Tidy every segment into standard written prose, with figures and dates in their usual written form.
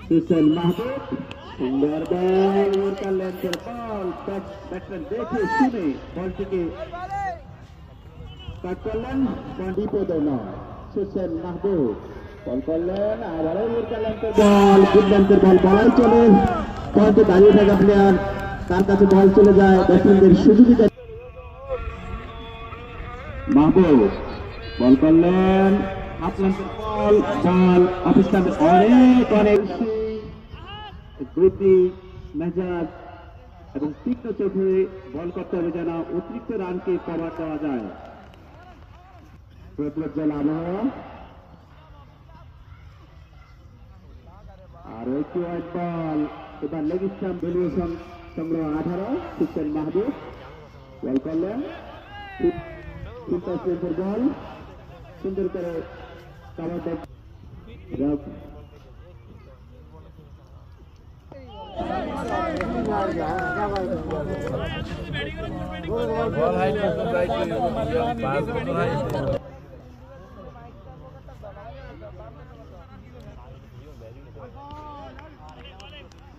Hussein Mahbub সুন্দর বল ওর লেন্থের বল batsman দেখে শুনে বলটিকে কাট করলেন বিপদে নয় হুসেন মাহবুব বল করলেন আবারও ওর লেন্থের বল গুড লেন্থের বল বলাই চলে পয়েন্টে দাঁড়িয়ে থাকা প্লেয়ার তার কাছে বল চলে যায় ব্যাটসম্যানদের সুযোগিতা মাহবুব বল করলেন হাফ লেন্থের বল অফিসার অনেক গতি মেজাজ এবং তীক্ষ্ণ চোখে বল করতে হবে যেন অতিরিক্ত রানকে কভার দেওয়া যায় প্রজ্জ্বল আবহাওয়া আর একটি ওয়াইড বল এবার লেগ স্টাম্প ভ্যালুয়েশন সংগ্রহ 18 হুসেন মাহবুব বল করলেন বল সুন্দর করে কভার দেয়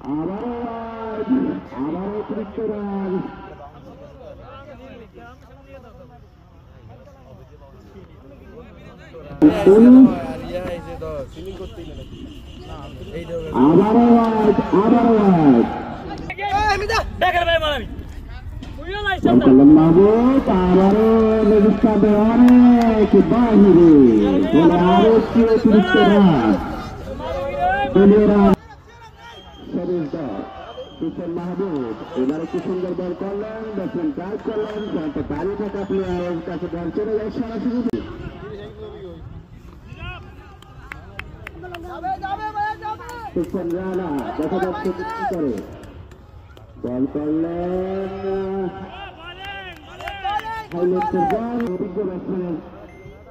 আবার অতিরিক্ত রান মাহবুব আবারও লেগিস্টাবে অনেক বাহিরে বলে আরো কি অতিরিক্ত রান দলীয় রান হুসেন মাহবুব এবার একটু সুন্দর বল করলেন ব্যাটসম্যান ড্রাইভ করলেন দাঁড়িয়ে থাকা প্লেয়ারের কাছে বল চলে যায় সরাসরি হুসেন রানা দেখা যাচ্ছে কি করে বল করলেন হাইলাইটের বল অভিজ্ঞ ব্যাটসম্যানের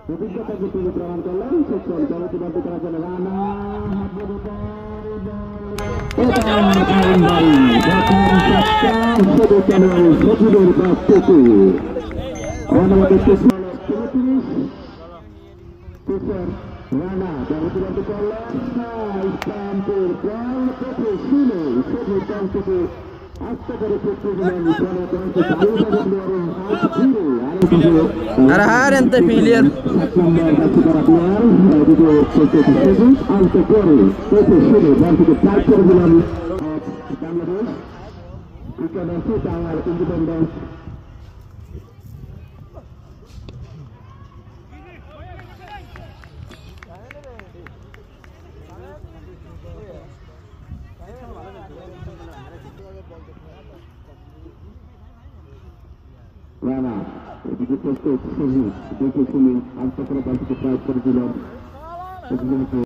অভিজ্ঞতাকে তিনি প্রমাণ করলেন হুসেন জনপ্রবাদ করার জন্য রানা সচিবের কাছ থেকে আমাদের রানা জনপ্রবাদ করলেন স্টাম্পের বল পেতে শুনে সচিবের কাছ থেকে আস্তে করে Arahante Filial রানা এদিকে প্রস্তুত দেখে শুনে আস্তে করে বলটিকে ট্রাই করে দিলেন